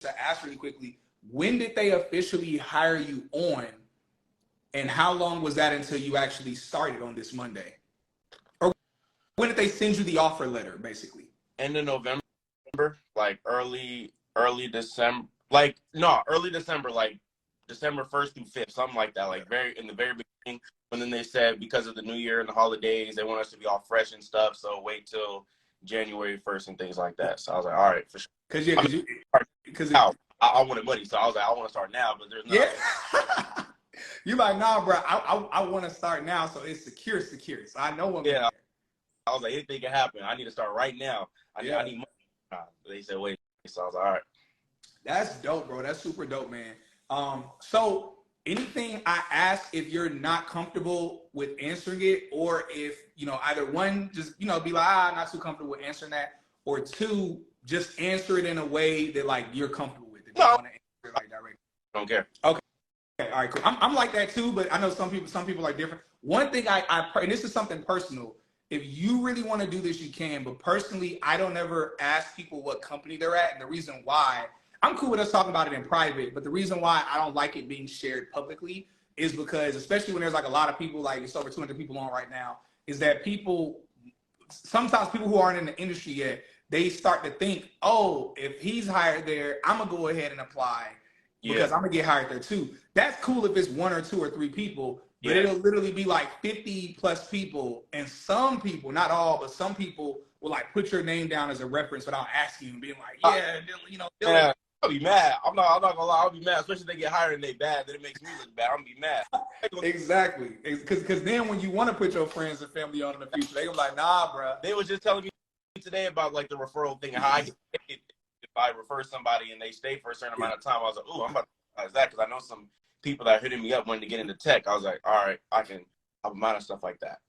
to ask really quickly, when did they officially hire you on, and how long was that until you actually started on this Monday? Or when did they send you the offer letter, basically? End of November, like early December, early December, like December 1st through 5th, something like that, like in the very beginning. And then they said because of the New Year and the holidays, they want us to be all fresh and stuff, so wait till January 1st and things like that. So I was like, all right, for sure. Because I wanted money, so I was like, I want to start now, but there's no. Yeah. You like, nah, bro, I want to start now, so it's secure. So I know what. Yeah. I was like, anything can happen. I need to start right now. I need money. They said, wait. So I was like, all right. That's dope, bro. That's super dope, man. So anything I ask, if you're not comfortable with answering it, or if, either one, just, be like, not too comfortable with answering that, or two, just answer it in a way that, like, you're comfortable with it. No. Want to answer it, like, directly. Don't care. Okay. All right, cool. I'm like that too, but I know some people are different. One thing and this is something personal. If you really want to do this, you can. But personally, I don't ever ask people what company they're at. And the reason why, I'm cool with us talking about it in private, but the reason why I don't like it being shared publicly is because, especially when there's like a lot of people, like it's over 200 people on right now, is that sometimes people who aren't in the industry yet, they start to think, oh, if he's hired there, I'm going to go ahead and apply because I'm going to get hired there too. That's cool if it's 1 or 2 or 3 people. But it'll literally be like 50 plus people, and some people, not all, but some people will like put your name down as a reference without asking you and being like, Dylan. Yeah, I'll be mad. I'm not gonna lie, I'll be mad, especially if they get hired and they bad. Then it makes me look bad. I'm gonna be mad. Exactly, because then when you want to put your friends and family on in the future, they gonna be like, nah, bro. They was just telling me today about like the referral thing and how I get paid if I refer somebody and they stay for a certain amount of time. I was like, ooh, I'm about to realize that because I know some people that are hitting me up wanting to get into tech. I was like, all right, I can have a mind of stuff like that.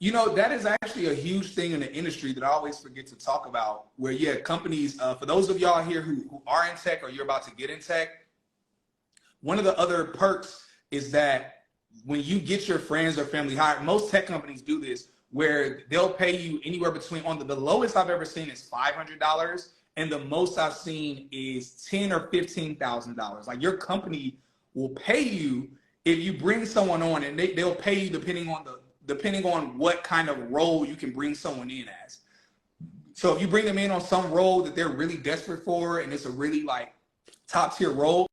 That is actually a huge thing in the industry that I always forget to talk about, where, companies, for those of y'all here who are in tech or you're about to get in tech, one of the other perks is that when you get your friends or family hired, most tech companies do this, where they'll pay you anywhere between, the lowest I've ever seen is $500, and the most I've seen is $10,000 or $15,000. Like, your company will pay you if you bring someone on, and they'll pay you depending on what kind of role you can bring someone in as. So if you bring them in on some role that they're really desperate for, and it's a really like top tier role,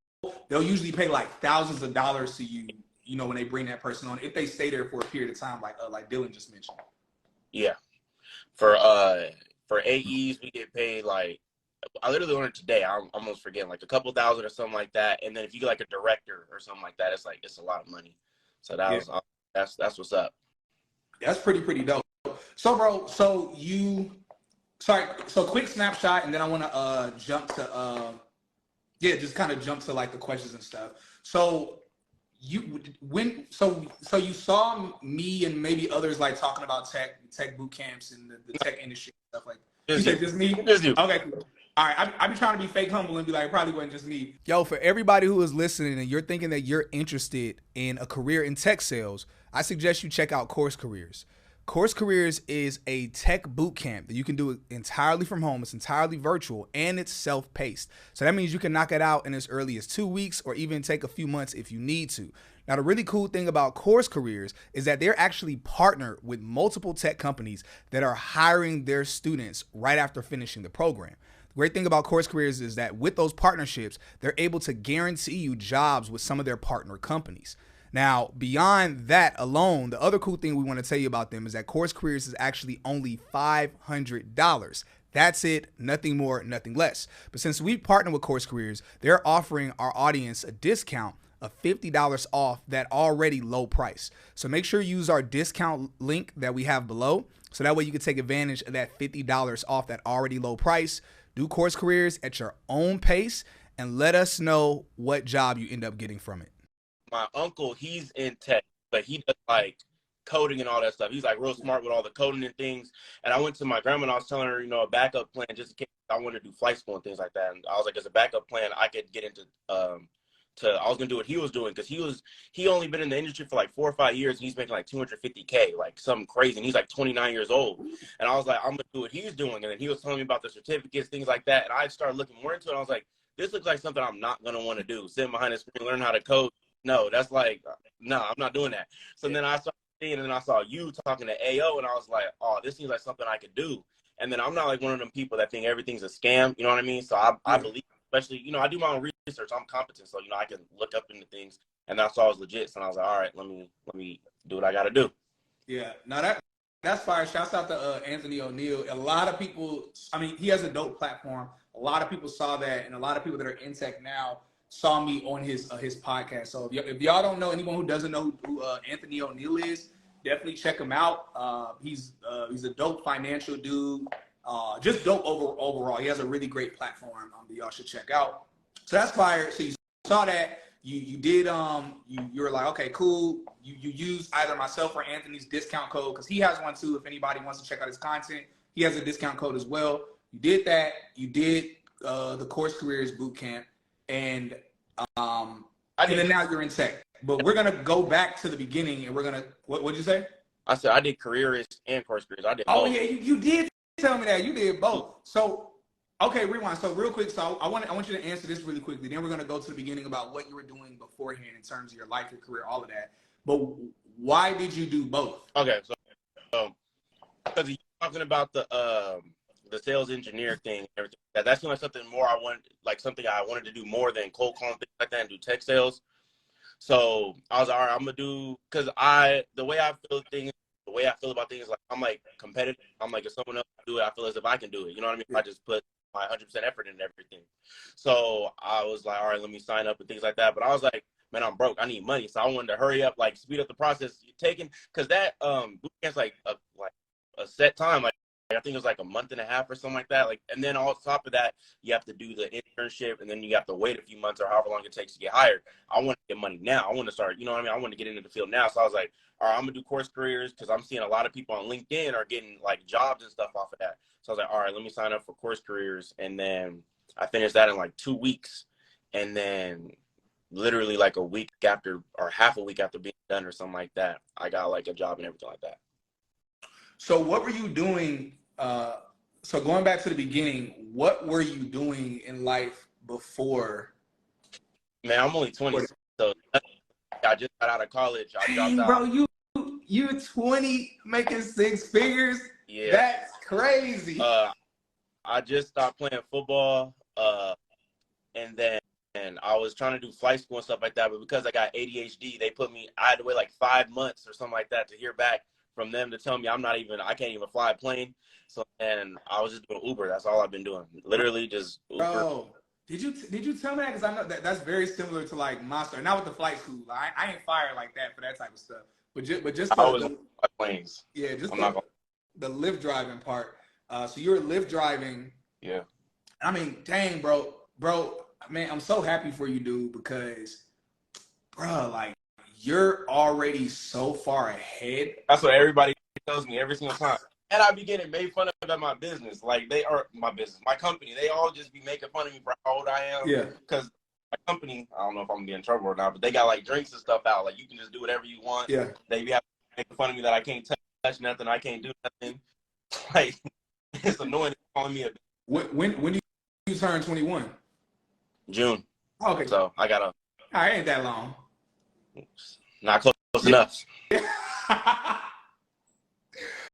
they'll usually pay like thousands of dollars to you, when they bring that person on, if they stay there for a period of time, like Dylan just mentioned. Yeah. For AEs, we get paid like, I literally learned today, I'm almost forgetting, like a couple thousand or something like that. And then if you get like a director or something like that, it's a lot of money. So that's what's up. That's pretty dope. So, bro, so quick snapshot, and then I want to jump to just kind of jump to like the questions and stuff. So you you saw me and maybe others like talking about tech boot camps and the tech industry and stuff like that. You said just me? Just you. Okay, cool. All right, I be trying to be fake humble and be like, it probably wasn't just me. Yo, for everybody who is listening and you're thinking that you're interested in a career in tech sales, I suggest you check out Course Careers. Course Careers is a tech boot camp that you can do entirely from home. It's entirely virtual, and it's self-paced. So that means you can knock it out in as early as 2 weeks or even take a few months if you need to. Now, the really cool thing about Course Careers is that they're actually partnered with multiple tech companies that are hiring their students right after finishing the program. The great thing about Course Careers is that with those partnerships, they're able to guarantee you jobs with some of their partner companies. Now, beyond that alone, the other cool thing we want to tell you about them is that Course Careers is actually only $500. That's it, nothing more, nothing less. But since we partner with Course Careers, they're offering our audience a discount of $50 off that already low price. So make sure you use our discount link that we have below, so that way you can take advantage of that $50 off that already low price. Do Course Careers at your own pace and let us know what job you end up getting from it. My uncle, he's in tech, but he does like coding and all that stuff. He's like real smart with all the coding and things. And I went to my grandma and I was telling her, a backup plan just in case I wanted to do flight school and things like that. And I was like, as a backup plan, I could get into I was gonna do what he was doing, because he only been in the industry for like 4 or 5 years, and he's making like $250K, like something crazy, and he's like 29 years old. And I was like, I'm gonna do what he's doing. And then he was telling me about the certificates, things like that, and I started looking more into it. And I was like, this looks like something I'm not gonna want to do. Sitting behind the screen, learn how to code. No, that's like, no, I'm not doing that. So then I started seeing, and then I saw you talking to AO, and I was like, oh, this seems like something I could do. And then I'm not like one of them people that think everything's a scam. You know what I mean? So I believe, especially, you know, I do my own research. I'm competent, so, you know, I can look up into things, and that's all was legit. So I was like, all right, let me do what I got to do. Yeah, no, that's fire. Shouts out to Anthony O'Neal. A lot of people, I mean, he has a dope platform. A lot of people saw that, and a lot of people that are in tech now saw me on his podcast. So if y'all don't know, anyone who doesn't know who Anthony O'Neal is, definitely check him out. He's a dope financial dude. Just dope overall. He has a really great platform that y'all should check out. So that's fire. So you saw that. You did you were like, okay, cool. You used either myself or Anthony's discount code, because he has one too. If anybody wants to check out his content, he has a discount code as well. You did that. You did the Course Careers Bootcamp, and then now you're in tech. But we're gonna go back to the beginning, and we're gonna what'd you say? I said I did careerist and course careers. I did both. Oh yeah, you did tell me that. You did both. So okay, rewind. So real quick, so I want you to answer this really quickly. Then we're gonna go to the beginning about what you were doing beforehand in terms of your life, your career, all of that. But why did you do both? Okay, so because you're talking about the sales engineer thing and everything, that's like something more I wanted to do more than cold calling, things like that, and do tech sales. So I was like, all right, I'm gonna do, because the way I feel about things, like I'm like competitive. I'm like, if someone else can do it, I feel as if I can do it. You know what I mean? I just put my 100% effort in everything. So I was like, all right, let me sign up and things like that. But I was like, man, I'm broke. I need money. So I wanted to hurry up, like speed up the process taking, because that boot camp's like a set time. Like I think it was like a month and a half or something like that. Like, and then on top of that, you have to do the internship, and then you have to wait a few months or however long it takes to get hired. I want to get money now. I want to start, you know what I mean? I want to get into the field now. So I was like, all right, I'm gonna do course careers, because I'm seeing a lot of people on LinkedIn are getting like jobs and stuff off of that. So I was like, all right, let me sign up for course careers. And then I finished that in like 2 weeks. And then literally like a week after, or half a week after being done or something like that, I got like a job and everything like that. So what were you doing? So going back to the beginning, what were you doing in life before? Man, I'm only 20, so I just got out of college. I dropped out. Bro, you 20 making 6 figures? Yeah, that's crazy. I just stopped playing football, and then I was trying to do flight school and stuff like that. But because I got ADHD, I had to wait like 5 months or something like that to hear back from them to tell me I can't even fly a plane. So, and I was just doing Uber. That's all I've been doing. Literally just Uber. Bro, did you tell me that? Because I know that's very similar to like Monster. Not with the flight school. I ain't fired like that for that type of stuff. But just I was on planes. Yeah, just the Lyft driving part. So you were Lyft driving. Yeah. I mean, dang, bro, man, I'm so happy for you, dude, because, bro, like, you're already so far ahead. That's what everybody tells me every single time. And I be getting made fun of at my business. Like, my company, they all just be making fun of me for how old I am. Yeah. Because my company, I don't know if I'm going to be in trouble or not, but they got, like, drinks and stuff out. Like, you can just do whatever you want. Yeah. They be making fun of me that I can't touch nothing, I can't do nothing. Like, it's annoying calling me a bitch. When do you turn 21? June. Okay. So, I got All right, ain't that long. Not close enough.